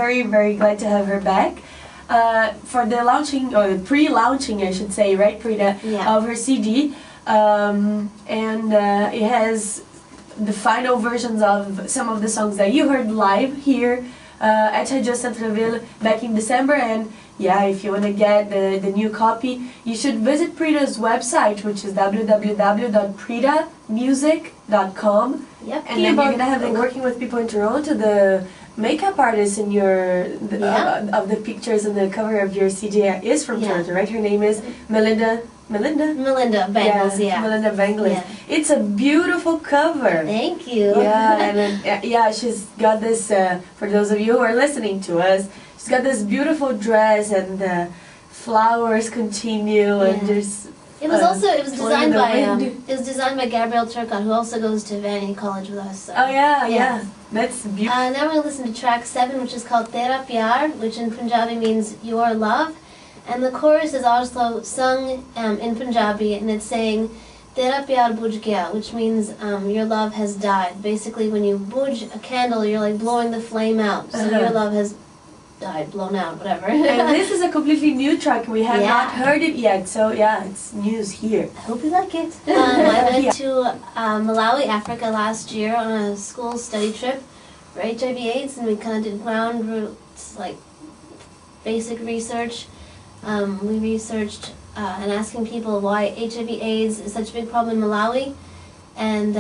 very, very glad to have her back. For the launching, or the pre-launching I should say, right, Prita, of her CD. It has the final versions of some of the songs that you heard live here at Radio Centre Ville back in December. And yeah, if you want to get the new copy, you should visit Prita's website, which is www.pritamusic.com. Yep. And then you're going to have been working with people in Toronto, the makeup artist in your of the pictures and the cover of your CD is from Toronto, right? Her name is Melinda Bangles, Melinda Bangles. Yeah. It's a beautiful cover. Thank you. Yeah, and she's got this, for those of you who are listening to us, she's got this beautiful dress, and the flowers continue, and there's... It was designed by Gabrielle Turcotte, who also goes to Vanity College with us. So. Oh yeah. That's beautiful. Now we're going to listen to track 7, which is called Tera Pyar, which in Punjabi means your love. And the chorus is also sung in Punjabi, and it's saying Tera Pyar Bujh Gaya, which means your love has died. Basically, when you bujh a candle, you're like blowing the flame out. So your love has died, blown out, whatever. And this is a completely new track. We have not heard it yet, so yeah, it's news here. I hope you like it. I went to Malawi, Africa last year on a school study trip for HIV/AIDS, and we kind of did ground roots, like basic research. We researched and asking people why HIV/AIDS is such a big problem in Malawi, and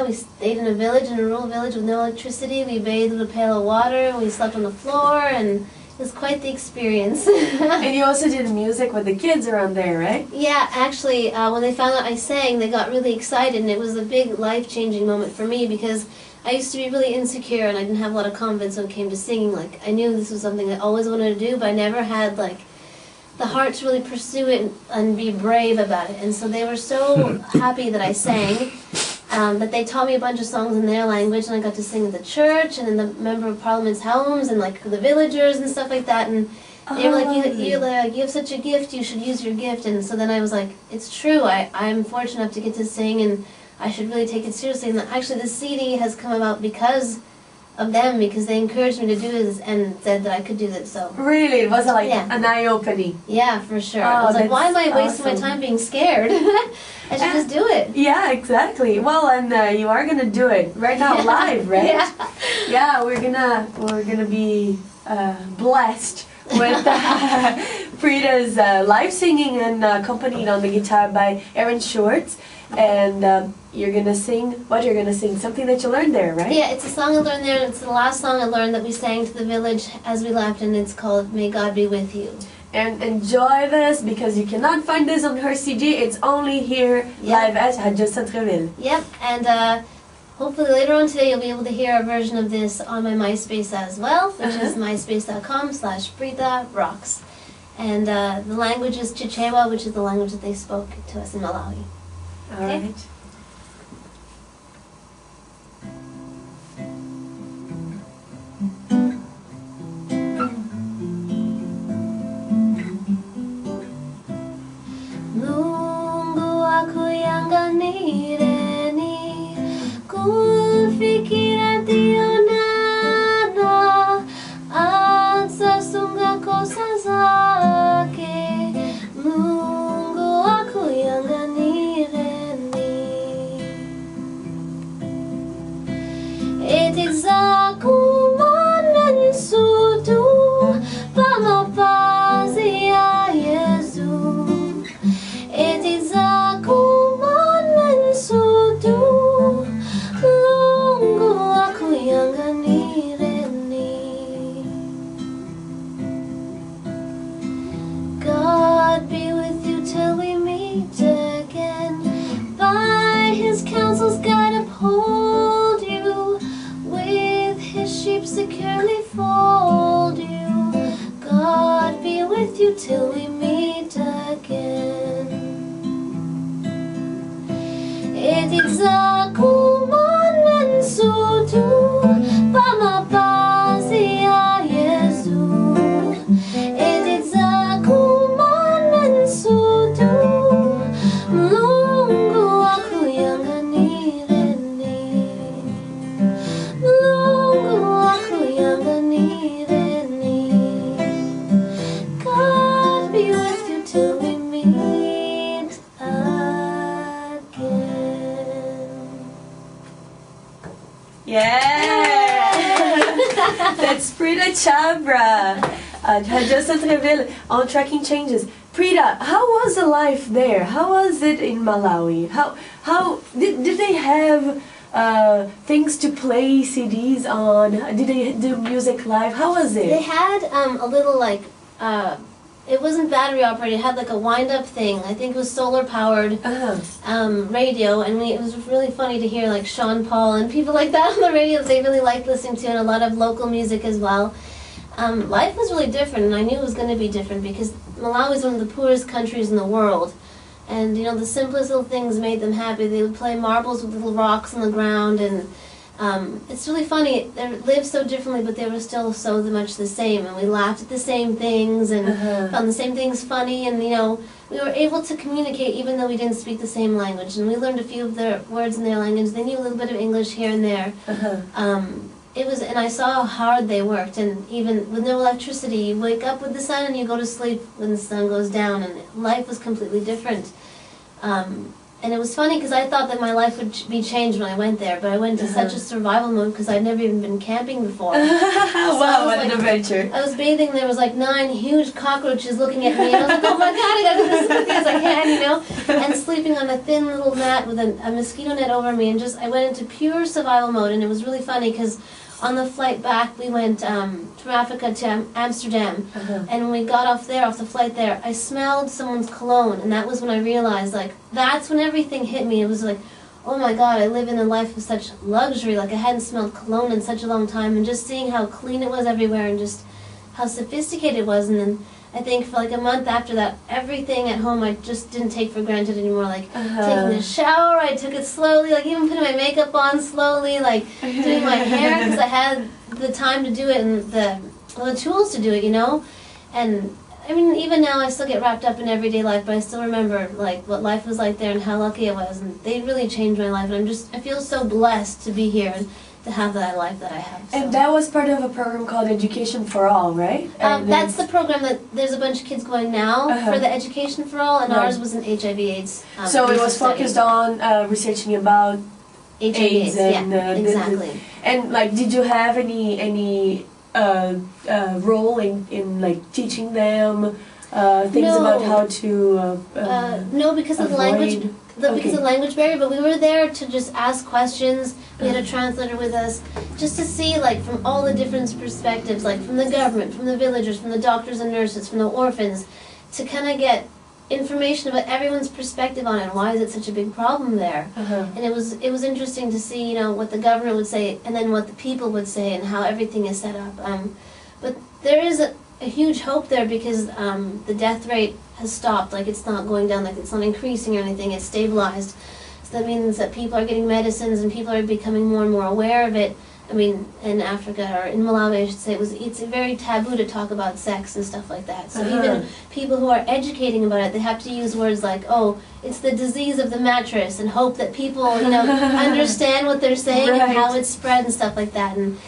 we stayed in a rural village with no electricity. We bathed with a pail of water. We slept on the floor, and it was quite the experience. And you also did music with the kids around there, right? Yeah, actually, when they found out I sang, they got really excited, and it was a big life-changing moment for me, because I used to be really insecure, and I didn't have a lot of confidence when it came to singing. Like, I knew this was something I always wanted to do, but I never had, like, the heart to really pursue it and be brave about it. And so they were so happy that I sang, that they taught me a bunch of songs in their language, and I got to sing at the church and in the Member of Parliament's homes and like the villagers and stuff like that. And they were like, you have such a gift, you should use your gift. And so then I was like, it's true, I'm fortunate enough to get to sing, and I should really take it seriously. And actually the CD has come about because of them, because they encouraged me to do this and said that I could do this. So really, it was like an eye-opening. Yeah, for sure. I was like, why am I wasting my time being scared? I should just do it. Yeah, exactly. Well, and you are gonna do it right now, live, right? Yeah, we're gonna be blessed with Prita's live singing, and accompanied on the guitar by Aaron Schwartz. And you're gonna sing something that you learned there, right? Yeah, it's a song I learned there. It's the last song I learned that we sang to the village as we left, and it's called May God Be With You. And enjoy this, because you cannot find this on her CD. It's only here live at Radio Centre Ville. Yep, and hopefully later on today you'll be able to hear a version of this on my MySpace as well, which is myspace.com/PritaRocks. And the language is Chichewa, which is the language that they spoke to us in Malawi. All right. Mungu wako yanganireni, kufikira tionana, ansasunga kosa zake. Mungu wako yanganireni, etizakumanen sutu pamapazi ya Yesu. Etizakumanen sutu, Mungu wako yanganireni. God be with you till we meet again. By his counsel's guide uphold you, with his sheep securely fold you. God be with you till we meet again. Etizakumanen sutu, pamapazi ya Yesu. Etizakumanen sutu, Mungu wako yanganireni. Mungu wako yanganireni. Chhabra at Radio Centre Ville on Tracking Changes. Prita, how was the life there? How was it in Malawi? How did they have things to play CDs on? Did they do music live? How was it? They had a little like it wasn't battery operated. It had like a wind-up thing. I think it was solar-powered radio, and it was really funny to hear like Sean Paul and people like that on the radio that they really liked listening to, and a lot of local music as well. Life was really different, and I knew it was going to be different because Malawi is one of the poorest countries in the world. And, you know, the simplest little things made them happy. They would play marbles with little rocks on the ground, and it's really funny. They lived so differently, but they were still so much the same. And we laughed at the same things and found the same things funny. And, you know, we were able to communicate even though we didn't speak the same language. And we learned a few of their words in their language. They knew a little bit of English here and there. And I saw how hard they worked. And even with no electricity, you wake up with the sun and you go to sleep when the sun goes down. And life was completely different. And it was funny because I thought that my life would be changed when I went there, but I went into such a survival mode because I'd never even been camping before. Wow, what an adventure. I was bathing, there was like 9 huge cockroaches looking at me, and I was like, oh my god, I gotta do this as quickly as I can, you know? And sleeping on a thin little mat with a mosquito net over me, and I went into pure survival mode, and it was really funny because on the flight back, we went from Africa to Amsterdam, and when we got off the flight there, I smelled someone's cologne, and that was when I realized, like, that's when everything hit me. It was like, oh my god, I live in a life of such luxury, like I hadn't smelled cologne in such a long time, and just seeing how clean it was everywhere, and just how sophisticated it was, and then I think for like a month after that, everything at home I just didn't take for granted anymore. Like taking a shower, I took it slowly. Like even putting my makeup on slowly. Like doing my hair because I had the time to do it and the tools to do it, you know. And I mean, even now I still get wrapped up in everyday life, but I still remember like what life was like there and how lucky I was. And they really changed my life. And I feel so blessed to be here and to have that life that I have. So. And that was part of a program called Education for All, right? That's the program that there's a bunch of kids going now for the Education for All, and ours was an HIV/AIDS. So it was focused on researching about HIV/AIDS, and exactly. And like, did you have any role in like teaching them things about how to? No, because of the language. Because of the language barrier, but we were there to just ask questions. We had a translator with us, just to see, like, from all the different perspectives, like from the government, from the villagers, from the doctors and nurses, from the orphans, to kind of get information about everyone's perspective on it and why is it such a big problem there. And it was interesting to see, you know, what the government would say and then what the people would say and how everything is set up. But there is a huge hope there because the death rate has stopped. Like it's not going down, like it's not increasing or anything, it's stabilized. So that means that people are getting medicines and people are becoming more and more aware of it. I mean, in Africa, or in Malawi I should say, it's very taboo to talk about sex and stuff like that. So even people who are educating about it, they have to use words like, oh, it's the disease of the mattress, and hope that people, you know, understand what they're saying and how it's spread and stuff like that. And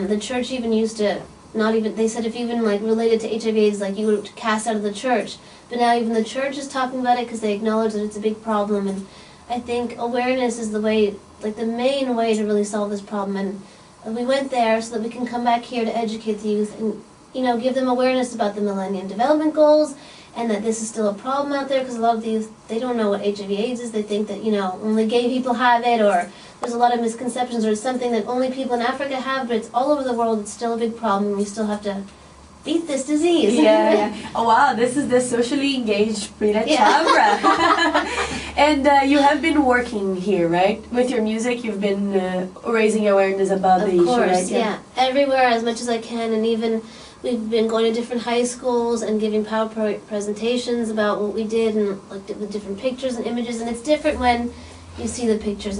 the church even used to they said if even like related to HIV/AIDS, like you would cast out of the church. But now even the church is talking about it because they acknowledge that it's a big problem. And I think awareness is the way, like the main way to really solve this problem. And we went there so that we can come back here to educate the youth and, you know, give them awareness about the Millennium Development Goals and that this is still a problem out there because a lot of the youth, they don't know what HIV/AIDS is. They think that, you know, only gay people have it, or there's a lot of misconceptions, or it's something that only people in Africa have, but it's all over the world. It's still a big problem, and we still have to beat this disease. Yeah. Oh wow, this is the socially engaged Prita Chhabra. And you have been working here, right? With your music, you've been raising awareness about the issue, right? Of course, yeah. Everywhere as much as I can, and even we've been going to different high schools and giving PowerPoint presentations about what we did and like with different pictures and images, and it's different when you see the pictures